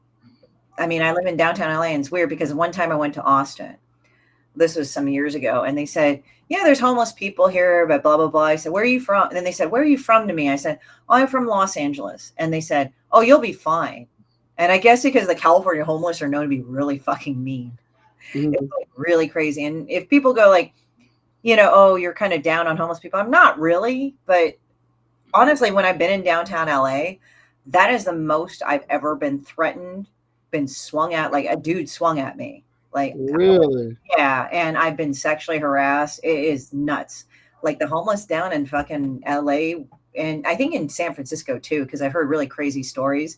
live in downtown LA, and it's weird because one time I went to Austin. This was some years ago, and they said, yeah, there's homeless people here, but blah, blah, blah. I said, where are you from? And then they said, where are you from to me? I said, oh, I'm from Los Angeles. And they said, oh, you'll be fine. And I guess because the California homeless are known to be really fucking mean. Mm-hmm. It's like really crazy. And if people go like, oh, you're kind of down on homeless people. I'm not really, but honestly, when I've been in downtown LA, that is the most I've ever been threatened, been swung at, like a dude swung at me. Like, really? Yeah. And I've been sexually harassed. It is nuts. Like the homeless down in fucking LA, and I think in San Francisco too, because I've heard really crazy stories.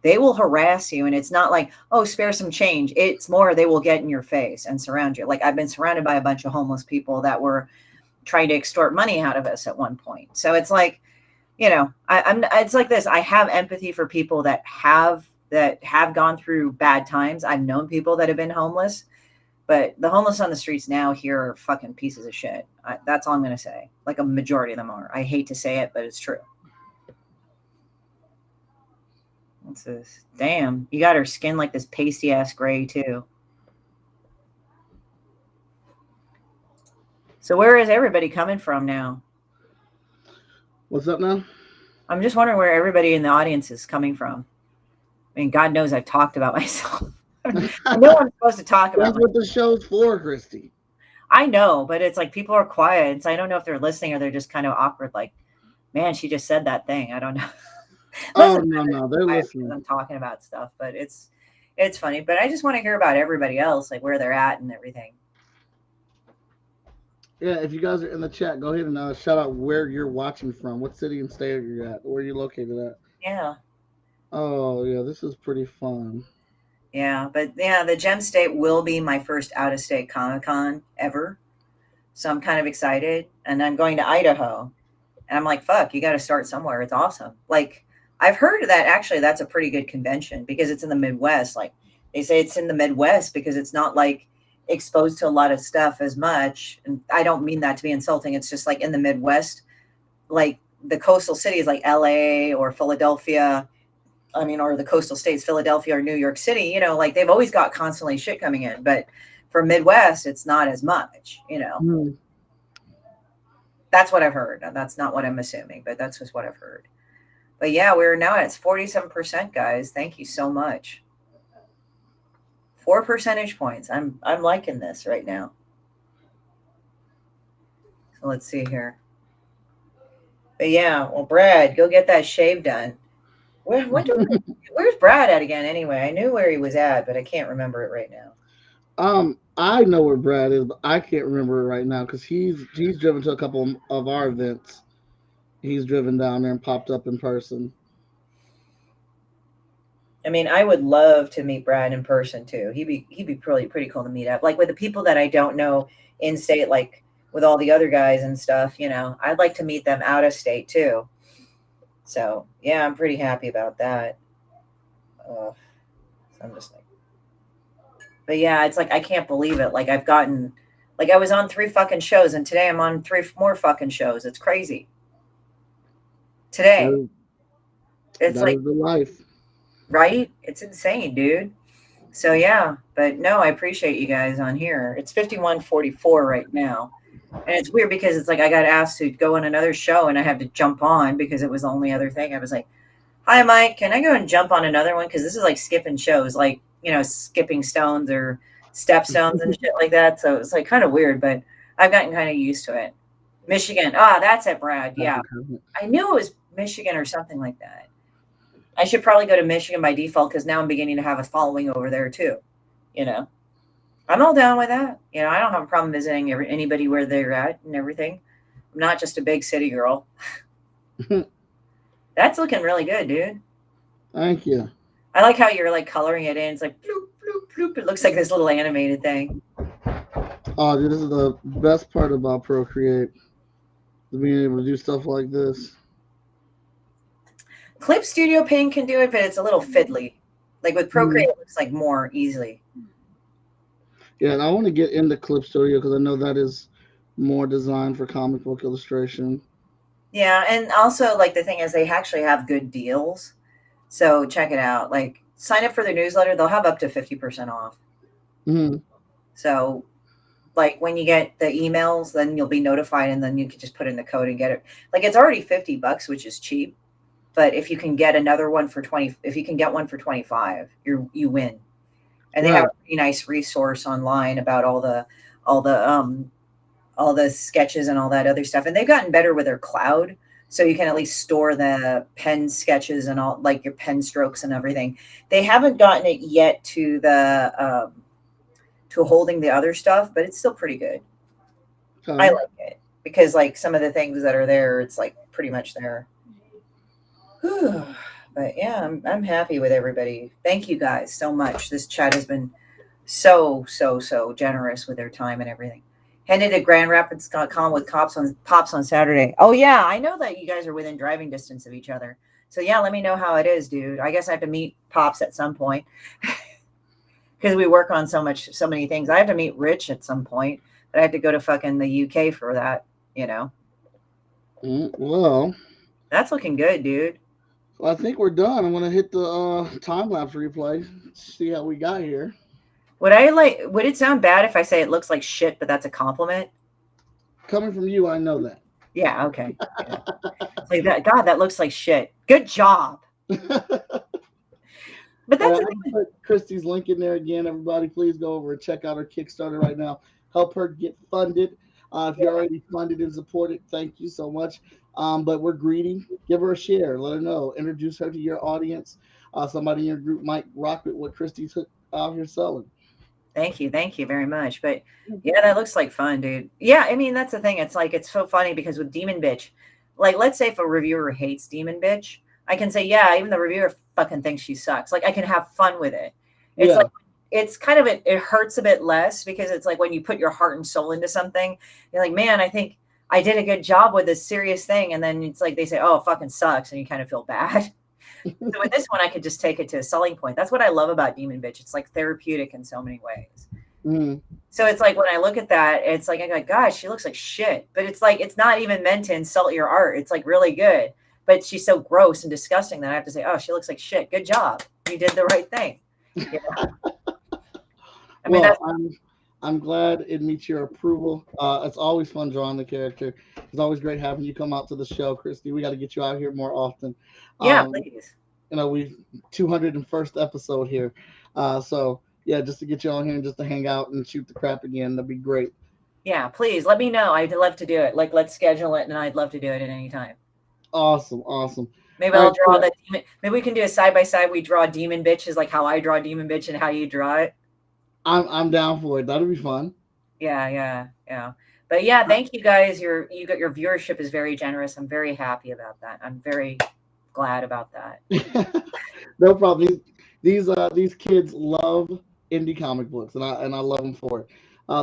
They will harass you, and it's not like, oh, spare some change. It's more they will get in your face and surround you. Like I've been surrounded by a bunch of homeless people that were trying to extort money out of us at one point. So it's like, it's like this. I have empathy for people that have gone through bad times. I've known people that have been homeless, but the homeless on the streets now here are fucking pieces of shit. That's all I'm going to say. Like a majority of them are. I hate to say it, but it's true. What's this? Damn, you got her skin like this pasty ass gray too. So where is everybody coming from now? What's up now? I'm just wondering where everybody in the audience is coming from. I mean, God knows I've talked about myself. I know I'm supposed to talk about. That's what the show's for, Christy. I know, but it's like people are quiet, and so I don't know if they're listening or they're just kind of awkward. Like, man, she just said that thing. I don't know. Oh no, they're listening. I'm talking about stuff, but it's funny. But I just want to hear about everybody else, like where they're at and everything. Yeah, if you guys are in the chat, go ahead and shout out where you're watching from, what city and state you're at, where you're located at. Yeah. Oh yeah, this is pretty fun. Yeah, but yeah, the Gem State will be my first out-of-state Comic-Con ever, so I'm kind of excited. And I'm going to Idaho, and I'm like, fuck, you got to start somewhere. It's awesome. Like, I've heard that actually that's a pretty good convention because it's in the Midwest. Like, they say it's in the Midwest because it's not like exposed to a lot of stuff as much. And I don't mean that to be insulting. It's just like in the Midwest, like the coastal cities like LA or Philadelphia, or the coastal states, Philadelphia or New York City, like they've always got constantly shit coming in. But for Midwest, it's not as much, That's what I've heard. That's not what I'm assuming, but that's just what I've heard. But yeah, we're now at 47%, guys. Thank you so much. 4 percentage points. I'm liking this right now. So let's see here. But yeah, well, Brad, go get that shave done. Where's Brad at again? Anyway, I knew where he was at, but I can't remember it right now. I know where Brad is, but I can't remember it right now because he's driven to a couple of our events. he's driven down there and popped up in person. I mean, I would love to meet Brad in person too. He'd be pretty cool to meet up. Like with the people that I don't know in state, like with all the other guys and stuff, you know, I'd like to meet them out of state too. So yeah, I'm pretty happy about that. So I'm just like, but yeah, it's like I can't believe it. Like I've gotten, like I was on 3 fucking shows, and today I'm on 3 more fucking shows. It's crazy. Today, it's That like, is the life. right? It's insane, dude. So yeah, but no, I appreciate you guys on here. It's 51:44 right now. And it's weird because it's like I got asked to go on another show and I had to jump on because it was the only other thing. I was like, "Hi Mike, can I go and jump on another one, cuz this is like skipping shows, like, you know, skipping stones or stepstones and shit like that." So it's like kind of weird, but I've gotten kind of used to it. Michigan. Ah, that's it, Brad. Yeah. I knew it was Michigan or something like that. I should probably go to Michigan by default because now I'm beginning to have a following over there too. You know, I'm all down with that. You know, I don't have a problem visiting anybody where they're at and everything. I'm not just a big city girl. That's looking really good, dude. Thank you. I like how you're like coloring it in. It's like bloop, bloop, bloop. It looks like this little animated thing. Oh, dude, this is the best part about Procreate. Being able to do stuff like this. Clip Studio Paint can do it, but it's a little fiddly. Like with Procreate, it looks like more easily. Yeah, and I want to get into Clip Studio because I know that is more designed for comic book illustration. Yeah, and also like the thing is they actually have good deals. So check it out. Like sign up for their newsletter, they'll have up to 50% off. Mm-hmm. So like when you get the emails, then you'll be notified and then you can just put in the code and get it. Like it's already $50, which is cheap. But if you can get another one for 20, if you can get one for 25, you win. And they have a pretty nice resource online about all the sketches and all that other stuff. And they've gotten better with their cloud. So you can at least store the pen sketches and all, like your pen strokes and everything. They haven't gotten it yet to the to holding the other stuff, but it's still pretty good. I like it because like some of the things that are there, it's like pretty much there. But yeah, I'm happy with everybody. Thank you guys so much. This chat has been so generous with their time and everything. Headed to Grand Rapids Con with Pops on Saturday. Oh yeah, I know that you guys are within driving distance of each other. So yeah, let me know how it is, dude. I guess I have to meet Pops at some point because we work on so many things. I have to meet Rich at some point, but I have to go to fucking the UK for that. You know. Well, that's looking good, dude. Well, I think we're done. I'm gonna hit the time lapse replay. See how we got here. Would it sound bad if I say it looks like shit, but that's a compliment? Coming from you, I know that. Yeah, okay. Yeah. Like that, God, that looks like shit. Good job. But that's put Christie's link in there again. Everybody, please go over and check out her Kickstarter right now. Help her get funded. If you're already funded and supported, thank you so much. But we're greedy. Give her a share. Let her know. Introduce her to your audience. Somebody in your group might rock with what Christie's out here selling. Thank you very much. But yeah, that looks like fun, dude. Yeah, I mean that's the thing. It's like it's so funny because with Demon Bitch, like let's say if a reviewer hates Demon Bitch, I can say yeah, even the reviewer fucking thinks she sucks. Like I can have fun with it. It's like it's kind of it hurts a bit less because it's like when you put your heart and soul into something, you're like, man, I think I did a good job with this serious thing, and then it's like they say, oh, it fucking sucks, and you kind of feel bad. So with this one, I could just take it to a selling point. That's what I love about Demon Bitch. It's like therapeutic in so many ways. So it's like when I look at that, it's like I'm like, gosh, she looks like shit. But it's like it's not even meant to insult your art. It's like really good. But she's so gross and disgusting that I have to say, oh, she looks like shit. Good job. You did the right thing. You know? I mean, I'm glad it meets your approval. It's always fun drawing the character. It's always great having you come out to the show, Christy. We got to get you out here more often. Yeah, please. You know, we 201st episode here. So yeah, just to get you on here and just to hang out and shoot the crap again, that'd be great. Yeah, please let me know. I'd love to do it. Like, let's schedule it, and I'd love to do it at any time. Awesome. Maybe I'll draw the demon. Maybe we can do a side by side. We draw Demon Bitch, is like how I draw Demon Bitch and how you draw it. I'm down for it. That'll be fun. Yeah. But yeah, thank you guys. Your viewership is very generous. I'm very happy about that. I'm very glad about that. No problem. These kids love indie comic books, and I love them for it.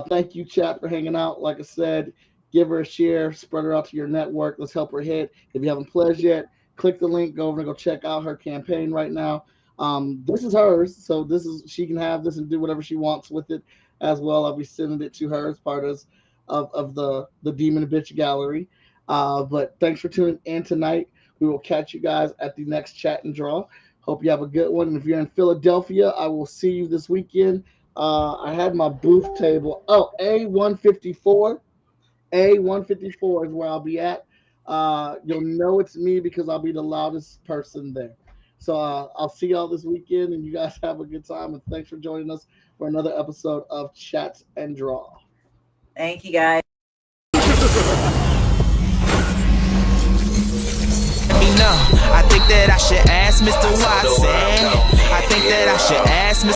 Thank you, chat, for hanging out. Like I said, give her a share, spread her out to your network. Let's help her hit. If you haven't pledged yet, click the link. Go over and go check out her campaign right now. This is hers, so she can have this and do whatever she wants with it as well. I'll be sending it to her as part of the Demon Bitch Gallery. But thanks for tuning in tonight. We will catch you guys at the next chat and draw. Hope you have a good one. And if you're in Philadelphia, I will see you this weekend. I had my booth table. Oh, A154. A154 is where I'll be at. You'll know it's me because I'll be the loudest person there. So I'll see y'all this weekend, and you guys have a good time. And thanks for joining us for another episode of Chat and Draw. Thank you, guys. I think that I should ask Mr. Watson. I think that I should ask Mr.